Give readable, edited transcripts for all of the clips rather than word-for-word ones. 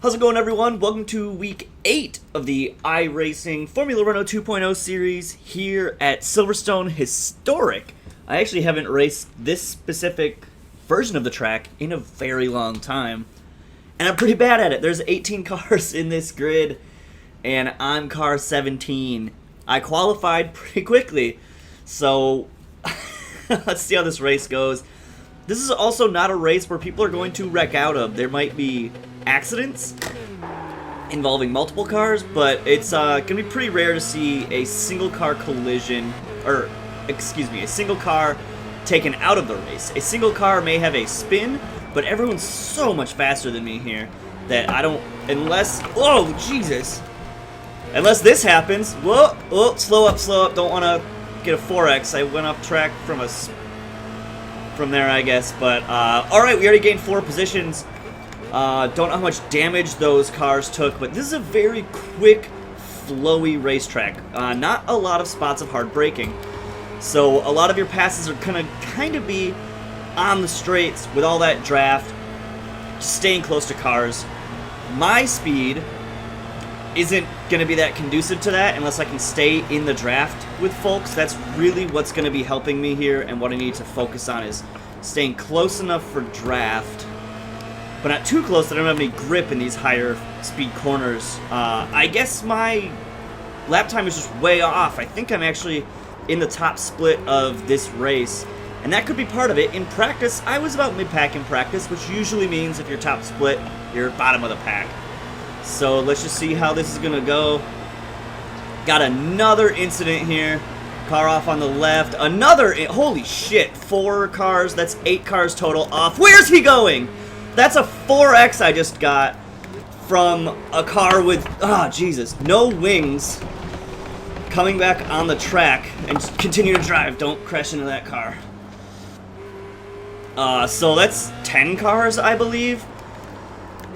How's it going, everyone? Welcome to week 8 of the iRacing Formula Renault 2.0 series here at Silverstone Historic. I actually haven't raced this specific version of the track in a very long time, and I'm pretty bad at it. There's 18 cars in this grid, and I'm car 17. I qualified pretty quickly, so let's see how this race goes. This is also not a race where people are going to wreck out of. There might be accidents involving multiple cars, but it's going to be pretty rare to see a single car collision, or excuse me, a single car taken out of the race. A single car may have a spin, but everyone's so much faster than me here that I don't, unless, oh Jesus, unless this happens. Whoa, oh, slow up, don't want to get a 4X. I went off track from there, I guess, but alright, we already gained 4 positions. Don't know how much damage those cars took, but this is a very quick, flowy racetrack. Not a lot of spots of hard braking. So a lot of your passes are gonna kind of be on the straights with all that draft, staying close to cars. My speed isn't gonna be that conducive to that unless I can stay in the draft with folks. That's really what's gonna be helping me here, and what I need to focus on is staying close enough for draft, but not too close that I don't have any grip in these higher speed corners. I guess my lap time is just way off. I think I'm actually in the top split of this race, and that could be part of it. In practice, I was about mid-pack in practice, which usually means if you're top split, you're bottom of the pack. So let's just see how this is going to go. Got another incident here. Car off on the left. Holy shit, 4 cars. That's 8 cars total off. Where's he going? That's a 4X I just got from a car with, Jesus, no wings, coming back on the track, and just continue to drive. Don't crash into that car. So that's 10 cars, I believe.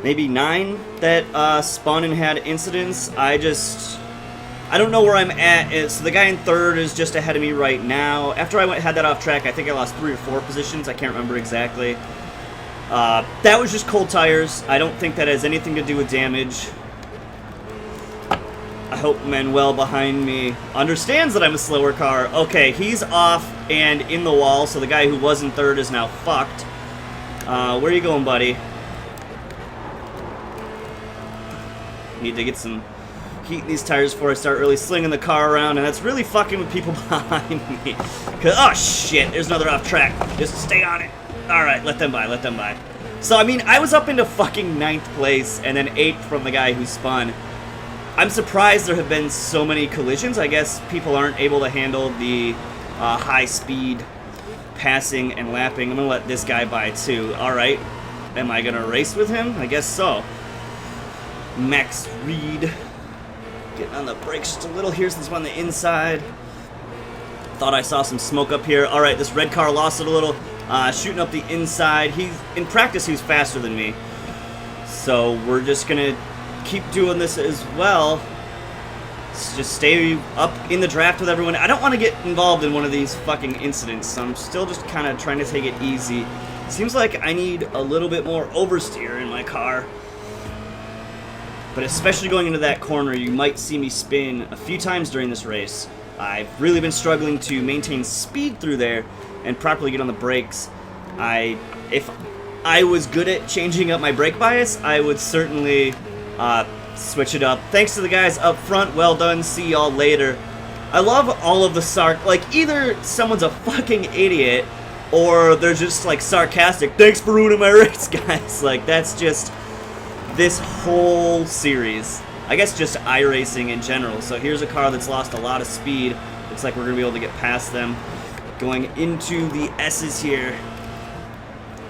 Maybe 9 that spun and had incidents. I don't know where I'm at. So the guy in third is just ahead of me right now. After I had that off track, I think I lost 3 or 4 positions. I can't remember exactly. That was just cold tires. I don't think that has anything to do with damage. I hope Manuel behind me understands that I'm a slower car. Okay, he's off and in the wall, so the guy who was in third is now fucked. Where are you going, buddy? Need to get some heat in these tires before I start really slinging the car around, and that's really fucking with people behind me. Oh shit, there's another off track. Just stay on it. Alright, let them by. So, I mean, I was up into fucking 9th place, and then 8th from the guy who spun. I'm surprised there have been so many collisions. I guess people aren't able to handle the high speed passing and lapping. I'm gonna let this guy by too. Alright, am I gonna race with him? I guess so. Max Reed. Getting on the brakes just a little here since we're on the inside. Thought I saw some smoke up here. Alright, this red car lost it a little. Shooting up the inside. In practice, he's faster than me. So we're just going to keep doing this as well. Let's just stay up in the draft with everyone. I don't want to get involved in one of these fucking incidents, so I'm still just kind of trying to take it easy. It seems like I need a little bit more oversteer in my car. But especially going into that corner, you might see me spin a few times during this race. I've really been struggling to maintain speed through there and properly get on the brakes. If I was good at changing up my brake bias, I would certainly switch it up. Thanks to the guys up front. Well done. See y'all later. I love all of the like, either someone's a fucking idiot or they're just like sarcastic. Thanks for ruining my race, guys. Like, that's just this whole series. I guess just iRacing in general. So here's a car that's lost a lot of speed. Looks like we're going to be able to get past them. Going into the S's here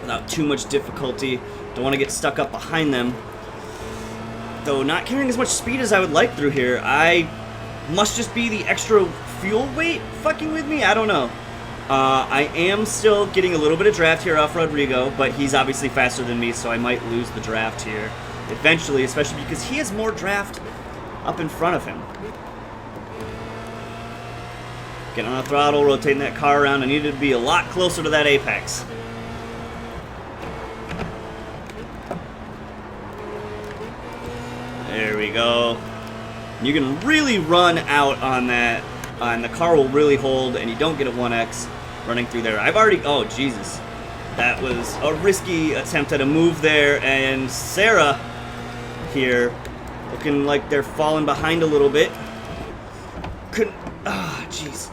without too much difficulty. Don't want to get stuck up behind them. Though not carrying as much speed as I would like through here. I must just be the extra fuel weight fucking with me? I don't know. I am still getting a little bit of draft here off Rodrigo, but he's obviously faster than me, so I might lose the draft here eventually, especially because he has more draft up in front of him. Getting on the throttle, rotating that car around. I needed to be a lot closer to that apex. you go. You can really run out on that, and the car will really hold, and you don't get a 1X running through there. I've already... Oh, Jesus. That was a risky attempt at a move there, and Sarah here looking like they're falling behind a little bit. Couldn't... Ah, jeez.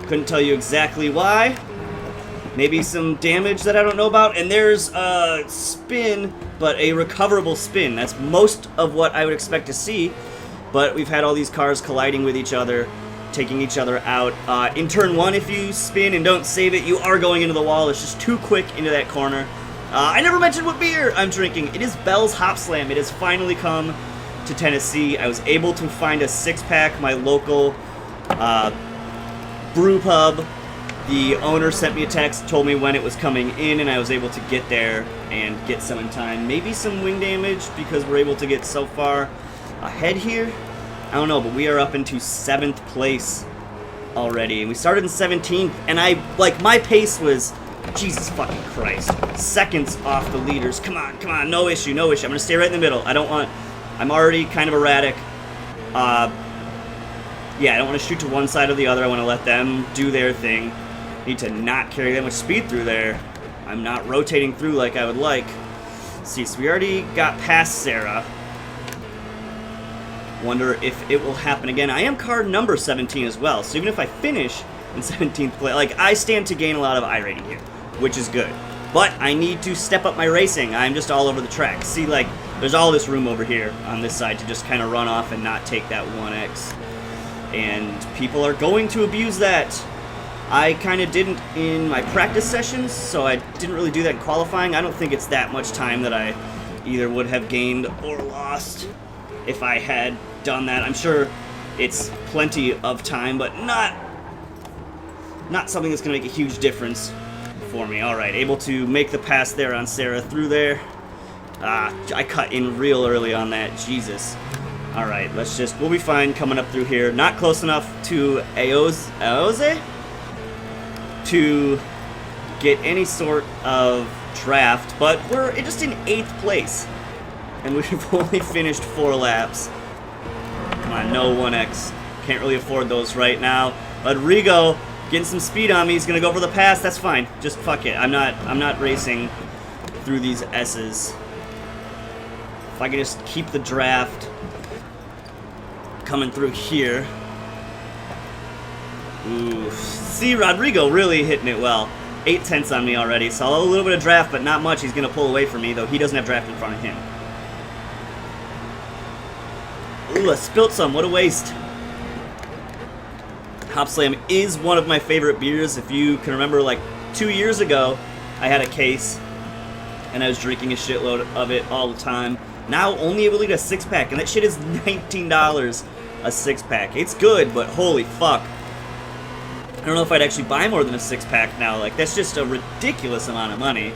Couldn't tell you exactly why. Maybe some damage that I don't know about. And there's a spin, but a recoverable spin. That's most of what I would expect to see. But we've had all these cars colliding with each other, taking each other out. In turn 1, if you spin and don't save it, you are going into the wall. It's just too quick into that corner. I never mentioned what beer I'm drinking. It is Bell's Hop Slam. It has finally come to Tennessee. I was able to find a 6-pack, my local brew pub. The owner sent me a text, told me when it was coming in, and I was able to get there and get some in time. Maybe some wing damage because we're able to get so far ahead here. I don't know, but we are up into 7th place already. And we started in 17th, and my pace was, Jesus fucking Christ, seconds off the leaders. Come on, no issue. I'm going to stay right in the middle. I'm already kind of erratic. Yeah, I don't want to shoot to one side or the other. I want to let them do their thing. Need to not carry that much speed through there. I'm not rotating through like I would like. Let's see, so we already got past Sarah. Wonder if it will happen again. I am car number 17 as well, so even if I finish in 17th place, I stand to gain a lot of I rating here, which is good. But I need to step up my racing. I'm just all over the track. See, there's all this room over here on this side to just kind of run off and not take that 1X. And people are going to abuse that. I kind of didn't in my practice sessions, so I didn't really do that in qualifying. I don't think it's that much time that I either would have gained or lost if I had done that. I'm sure it's plenty of time, but not something that's going to make a huge difference for me. All right, able to make the pass there on Sarah through there. I cut in real early on that. Jesus. All right, we'll be fine coming up through here. Not close enough to Aoze to get any sort of draft, but we're just in 8th place, and we've only finished 4 laps. Come on, no 1X. Can't really afford those right now. Rodrigo getting some speed on me. He's gonna go for the pass. That's fine. Just fuck it. I'm not racing through these S's. If I can just keep the draft coming through here. Ooh. See, Rodrigo really hitting it well. 8 tenths on me already. So a little bit of draft, but not much. He's going to pull away from me, though he doesn't have draft in front of him. Ooh, I spilt some. What a waste. Hop Slam is one of my favorite beers. If you can remember, 2 years ago, I had a case, and I was drinking a shitload of it all the time. Now, only able to get a 6-pack, and that shit is $19 a 6-pack. It's good, but holy fuck. I don't know if I'd actually buy more than a 6-pack now. That's just a ridiculous amount of money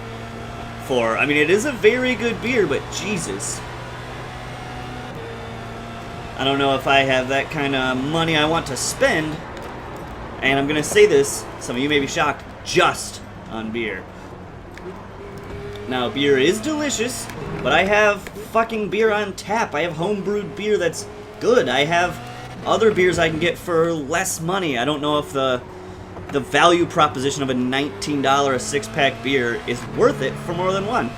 for... I mean, it is a very good beer, but Jesus. I don't know if I have that kind of money I want to spend. And I'm going to say this, some of you may be shocked, just on beer. Now, beer is delicious, but I have fucking beer on tap. I have homebrewed beer that's good. I have other beers I can get for less money. I don't know if the value proposition of a $19 a 6-pack beer is worth it for more than one.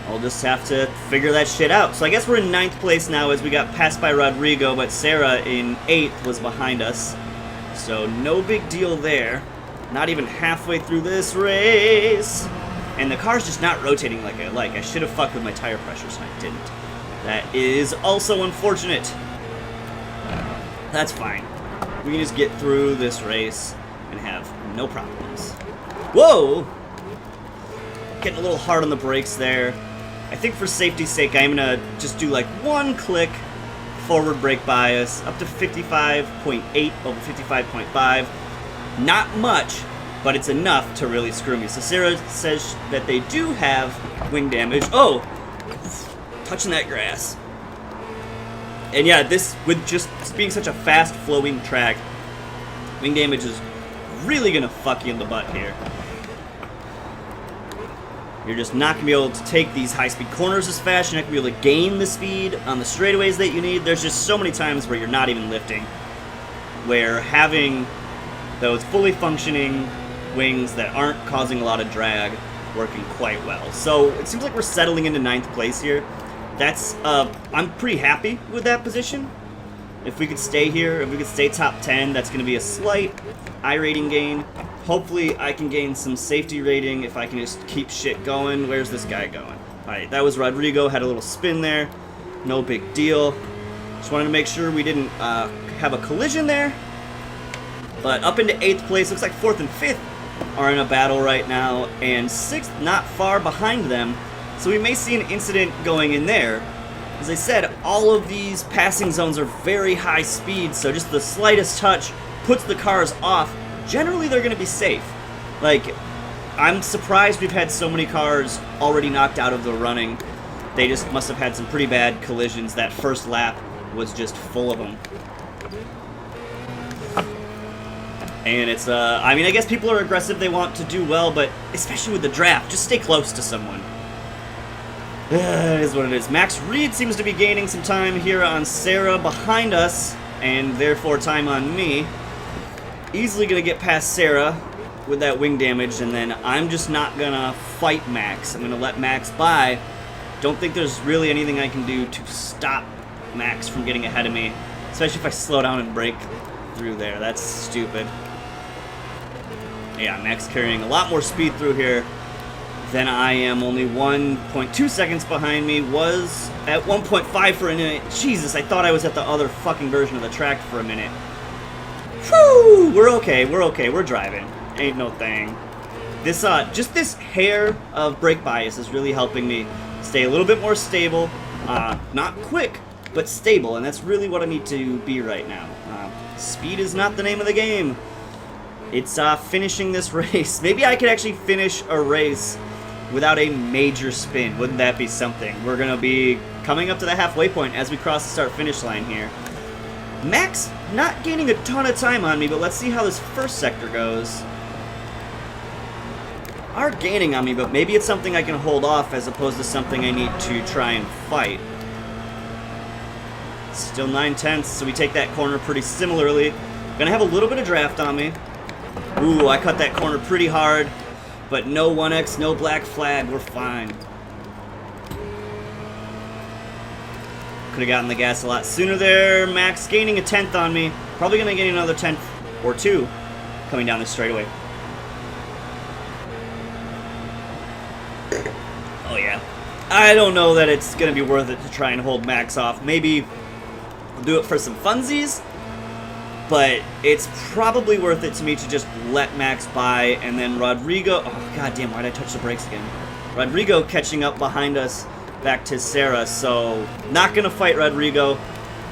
I'll just have to figure that shit out. So I guess we're in 9th place now as we got passed by Rodrigo, but Sarah in 8th was behind us. So no big deal there. Not even halfway through this race. And the car's just not rotating like I like. I should have fucked with my tire pressures and I didn't. That is also unfortunate. That's fine. We can just get through this race and have no problems. Whoa! Getting a little hard on the brakes there. I think for safety's sake, I'm gonna just do one click forward brake bias up to 55.8 over 55.5. Not much, but it's enough to really screw me. So Sarah says that they do have wing damage. Oh! Touching that grass. And yeah, this, with just being such a fast-flowing track, wing damage is really gonna fuck you in the butt here. You're just not going to be able to take these high-speed corners as fast. You're not going to be able to gain the speed on the straightaways that you need. There's just so many times where you're not even lifting, where having those fully functioning wings that aren't causing a lot of drag working quite well. So it seems like we're settling into 9th place here. That's I'm pretty happy with that position. If we could stay here, if we could stay top 10, that's going to be a slight I rating gain. Hopefully I can gain some safety rating if I can just keep shit going. Where's this guy going? Alright, that was Rodrigo. Had a little spin there. No big deal. Just wanted to make sure we didn't have a collision there. But up into 8th place. Looks like 4th and 5th are in a battle right now. And 6th not far behind them. So we may see an incident going in there. As I said, all of these passing zones are very high speed. So just the slightest touch puts the cars off. Generally, they're going to be safe. Like, I'm surprised we've had so many cars already knocked out of the running. They just must have had some pretty bad collisions. That first lap was just full of them. And it's, I mean, I guess people are aggressive. They want to do well, but especially with the draft, just stay close to someone. It is what it is. Max Reed seems to be gaining some time here on Sarah behind us, and therefore time on me. Easily going to get past Sarah with that wing damage, and then I'm just not going to fight Max. I'm going to let Max by. Don't think there's really anything I can do to stop Max from getting ahead of me, especially if I slow down and break through there. That's stupid. Yeah, Max carrying a lot more speed through here than I am. Only 1.2 seconds behind me. Was at 1.5 for a minute. Jesus, I thought I was at the other fucking version of the track for a minute. Whew! We're okay, we're driving. Ain't no thing. This, just this hair of brake bias is really helping me stay a little bit more stable. Not quick, but stable, and that's really what I need to be right now. Speed is not the name of the game. It's, finishing this race. Maybe I could actually finish a race without a major spin. Wouldn't that be something? We're gonna be coming up to the halfway point as we cross the start-finish line here. Max not gaining a ton of time on me, but let's see how this first sector goes. Are gaining on me, but maybe it's something I can hold off as opposed to something I need to try and fight. Still 9/10, so we take that corner pretty similarly. Gonna have a little bit of draft on me. Ooh, I cut that corner pretty hard, but no 1X, no black flag, we're fine. Could have gotten the gas a lot sooner there. Max gaining a 10th on me. Probably going to gain another 10th or 2 coming down this straightaway. Oh, yeah. I don't know that it's going to be worth it to try and hold Max off. Maybe I'll do it for some funsies, but it's probably worth it to me to just let Max by, and then Rodrigo... Oh, goddamn, why'd I touch the brakes again? Rodrigo catching up behind us back to Sarah, so not gonna fight Rodrigo.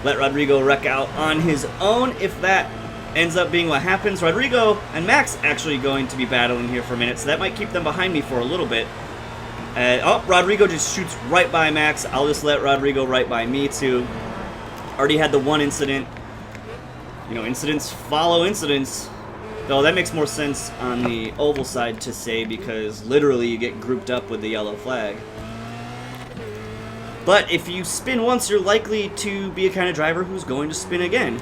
Let Rodrigo wreck out on his own if that ends up being what happens. Rodrigo and Max actually going to be battling here for a minute, so that might keep them behind me for a little bit. Oh, Rodrigo just shoots right by Max. I'll just let Rodrigo right by me too. Already had the one incident. You know, incidents follow incidents. Though that makes more sense on the oval side to say, because literally you get grouped up with the yellow flag. But if you spin once, you're likely to be a kind of driver who's going to spin again.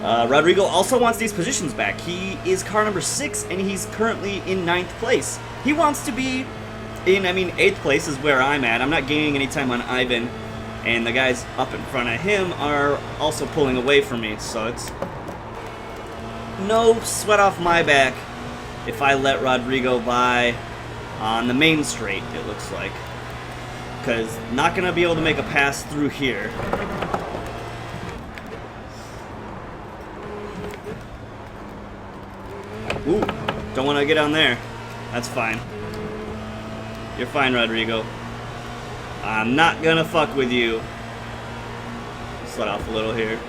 Rodrigo also wants these positions back. He is car number 6, and he's currently in 9th place. He wants to be in, 8th place is where I'm at. I'm not gaining any time on Ivan, and the guys up in front of him are also pulling away from me, so it's no sweat off my back if I let Rodrigo by on the main straight, it looks like. Because not going to be able to make a pass through here. Ooh, don't want to get on there. That's fine. You're fine, Rodrigo. I'm not going to fuck with you. Just let off a little here.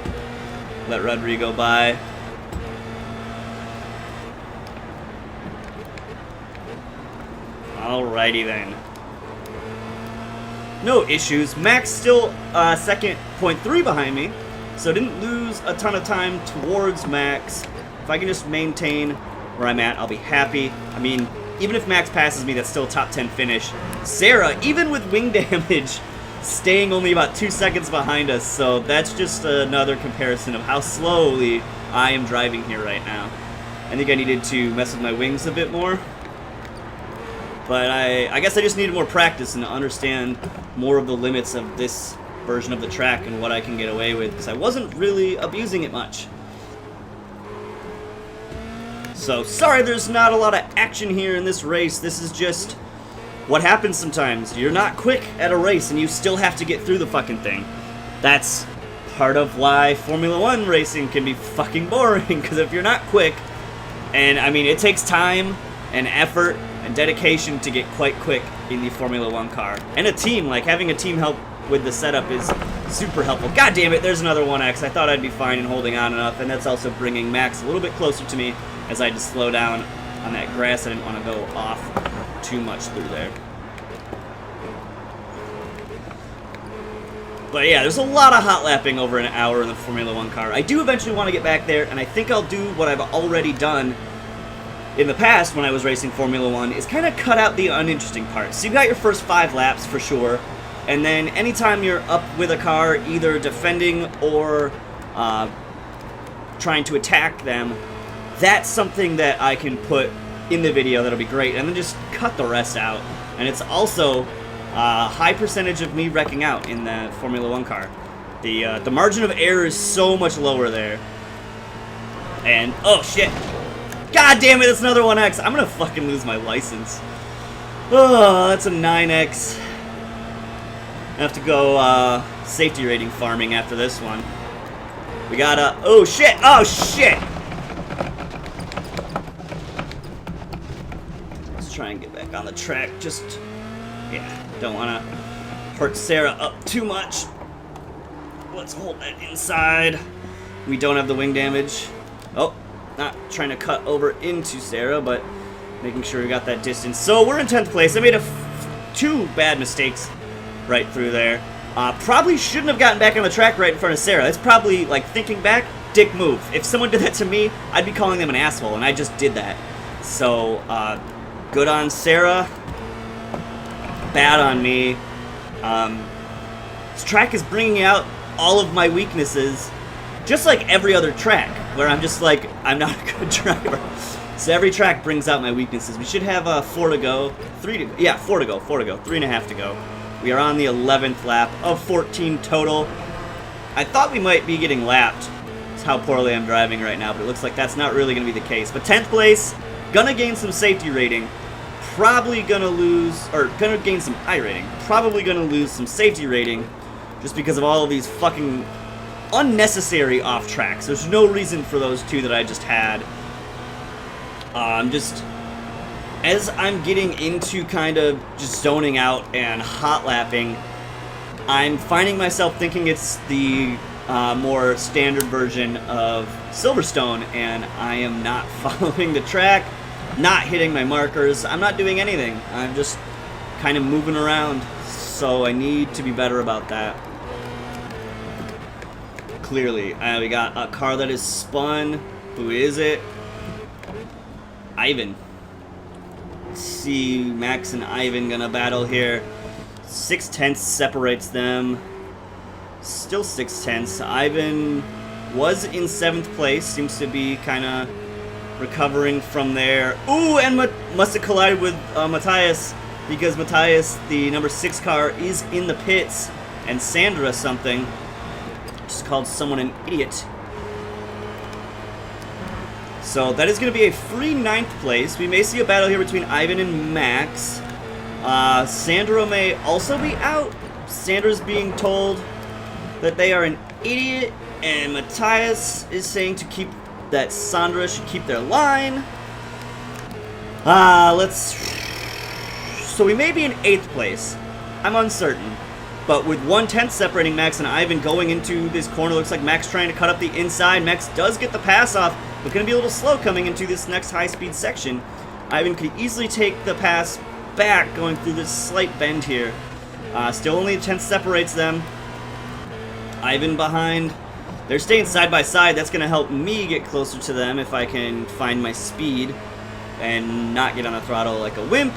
Let Rodrigo by. Alrighty then. No issues. Max still second, 0.3 behind me, so didn't lose a ton of time towards Max. If I can just maintain where I'm at, I'll be happy. even if Max passes me, that's still a top 10 finish. Sarah, even with wing damage, staying only about 2 seconds behind us, so that's just another comparison of how slowly I am driving here right now. I think I needed to mess with my wings a bit more, but I guess I just needed more practice and to understand more of the limits of this version of the track and what I can get away with, because I wasn't really abusing it much. So, sorry there's not a lot of action here in this race. This is just what happens sometimes. You're not quick at a race and you still have to get through the fucking thing. That's part of why Formula 1 racing can be fucking boring, because if you're not quick, and I mean it takes time and effort and dedication to get quite quick in the Formula 1 car. And a team, like having a team help with the setup is super helpful. God damn it, there's another 1X. I thought I'd be fine in holding on enough, and that's also bringing Max a little bit closer to me as I had to slow down on that grass. I didn't want to go off too much through there. But yeah, there's a lot of hot lapping over an hour in the Formula 1 car. I do eventually want to get back there, and I think I'll do what I've already done in the past when I was racing Formula 1, is kind of cut out the uninteresting parts. So you've got your first 5 laps for sure, and then anytime you're up with a car, either defending or trying to attack them, that's something that I can put in the video that'll be great, and then just cut the rest out. And it's also a high percentage of me wrecking out in the Formula 1 car. The margin of error is so much lower there. And, oh shit. God damn it, it's another 1X. I'm gonna fucking lose my license. Oh, that's a 9X. I have to go safety rating farming after this one. We gotta, oh shit, oh shit! Let's try and get back on the track, just, yeah, don't wanna hurt Sarah up too much. Let's hold that inside. We don't have the wing damage. Oh, not trying to cut over into Sarah, but making sure we got that distance. So we're in 10th place. I made 2 bad mistakes right through there. Probably shouldn't have gotten back on the track right in front of Sarah. That's probably, like, thinking back, dick move. If someone did that to me, I'd be calling them an asshole, and I just did that. So, good on Sarah. Bad on me. This track is bringing out all of my weaknesses, just like every other track, where I'm just like, I'm not a good driver. So every track brings out my weaknesses. We should have 4 to go. 3 to go. Yeah, 4 to go. 4 to go. 3.5 to go. We are on the 11th lap of 14 total. I thought we might be getting lapped. That's how poorly I'm driving right now, but it looks like that's not really going to be the case. But 10th place, gonna gain some safety rating. Probably gonna lose, or gonna gain some I rating. Probably gonna lose some safety rating just because of all of these fucking unnecessary off tracks. There's no reason for those 2 that I just had. Just as I'm getting into kind of just zoning out and hot lapping, I'm finding myself thinking it's the more standard version of Silverstone, and I am not following the track, not hitting my markers. I'm not doing anything. I'm just kind of moving around, so I need to be better about that. Clearly, we got a car that is spun. Who is it? Ivan. Let's see, Max and Ivan gonna battle here. 6/10 separates them. Still 6/10. Ivan was in 7th place. Seems to be kind of recovering from there. Ooh, and must have collided with Matthias, because Matthias, the number 6 car, is in the pits, and Sandra something just called someone an idiot. So that is going to be a free 9th place. We may see a battle here between Ivan and Max. Sandra may also be out. Sandra's being told that they are an idiot, and Matthias is saying to keep that Sandra should keep their line. So we may be in 8th place. I'm uncertain. But with 1/10 separating Max and Ivan going into this corner, looks like Max trying to cut up the inside. Max does get the pass off, but going to be a little slow coming into this next high-speed section. Ivan could easily take the pass back going through this slight bend here. Still only 1/10 separates them. Ivan behind. They're staying side by side. That's going to help me get closer to them if I can find my speed. and not get on the throttle like a wimp.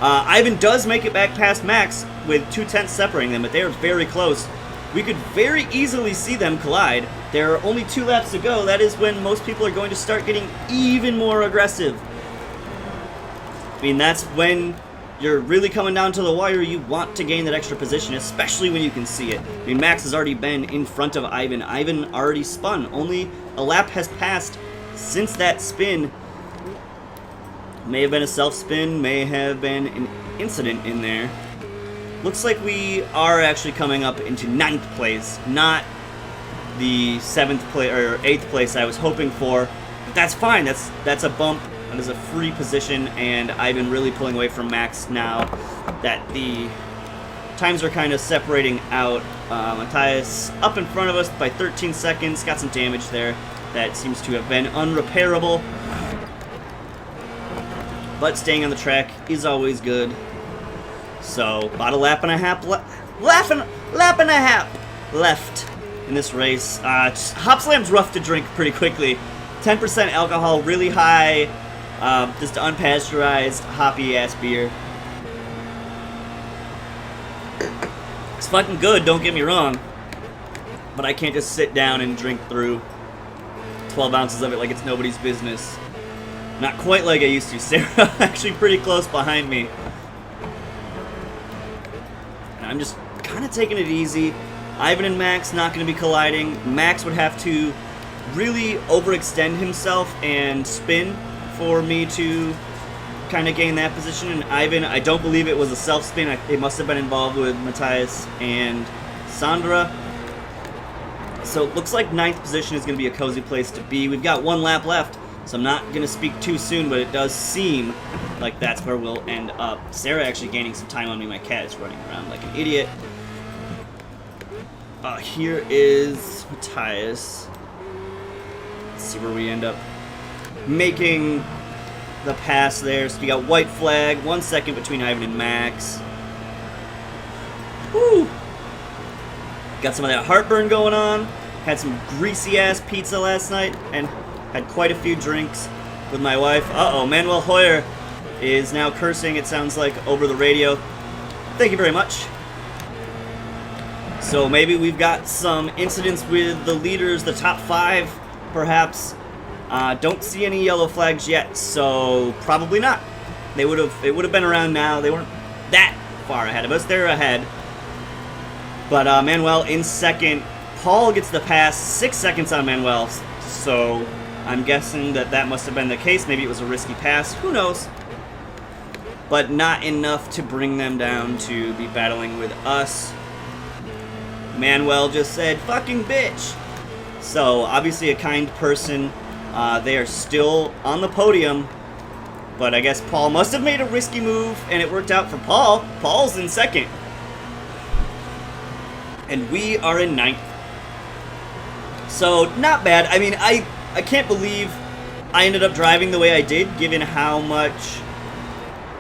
Ivan does make it back past Max with 2/10 separating them, but they are very close. We could very easily see them collide. There are only 2 laps to go. That is when most people are going to start getting even more aggressive. I mean, that's when you're really coming down to the wire. You want to gain that extra position, especially when you can see it. I mean, Max has already been in front of Ivan. Ivan already spun. Only a lap has passed since that spin. May have been a self-spin, may have been an incident in there. Looks like we are actually coming up into 9th place, not the 7th place or 8th place I was hoping for. But that's fine. That's a bump. That is a free position, and Ivan really pulling away from Max now that the times are kind of separating out. Matthias up in front of us by 13 seconds. Got some damage there that seems to have been unrepairable. But staying on the track is always good. So, about a lap and a half left in this race. Hop Slam's rough to drink pretty quickly. 10% alcohol, really high, just unpasteurized, hoppy-ass beer. It's fucking good, don't get me wrong. But I can't just sit down and drink through 12 ounces of it like it's nobody's business. Not quite like I used to. Sarah actually pretty close behind me. And I'm just kind of taking it easy. Ivan and Max not going to be colliding. Max would have to really overextend himself and spin for me to kind of gain that position. And Ivan, I don't believe it was a self-spin. It must have been involved with Matthias and Sandra. So it looks like 9th position is going to be a cozy place to be. We've got 1 lap left. So I'm not going to speak too soon, but it does seem like that's where we'll end up. Sarah actually gaining some time on me. My cat is running around like an idiot. Here is Matthias. Let's see where we end up making the pass there. So we got white flag, 1 second between Ivan and Max. Woo! Got some of that heartburn going on. Had some greasy-ass pizza last night, and had quite a few drinks with my wife. Uh-oh, Manuel Hoyer is now cursing, it sounds like, over the radio. Thank you very much. So maybe we've got some incidents with the leaders, the top 5, perhaps. Don't see any yellow flags yet, so probably not. It would have been around now. They weren't that far ahead of us. They're ahead. But Manuel in second. Paul gets the pass, 6 seconds on Manuel, so I'm guessing that must have been the case. Maybe it was a risky pass. Who knows? But not enough to bring them down to be battling with us. Manuel just said, fucking bitch. So, obviously a kind person. They are still on the podium. But I guess Paul must have made a risky move, and it worked out for Paul. Paul's in second. And we are in 9th. So, not bad. I mean, I can't believe I ended up driving the way I did, given how much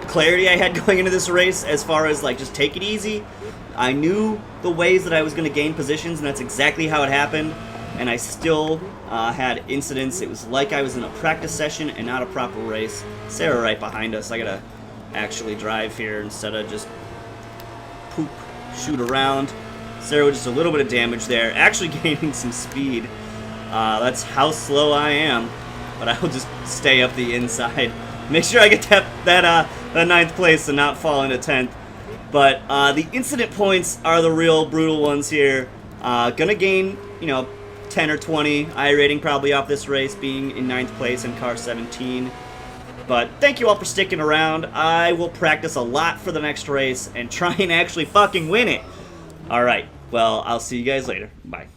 clarity I had going into this race as far as, like, just take it easy. I knew the ways that I was going to gain positions, and that's exactly how it happened. And I still had incidents. It was like I was in a practice session and not a proper race. Sarah right behind us. I got to actually drive here instead of just shoot around. Sarah with just a little bit of damage there. Actually gaining some speed. That's how slow I am. But I will just stay up the inside. Make sure I get that 9th place and not fall into 10th. But the incident points are the real brutal ones here. Gonna gain, 10 or 20 I rating probably off this race, being in 9th place in car 17. But thank you all for sticking around. I will practice a lot for the next race and try and actually fucking win it. Alright, well, I'll see you guys later. Bye.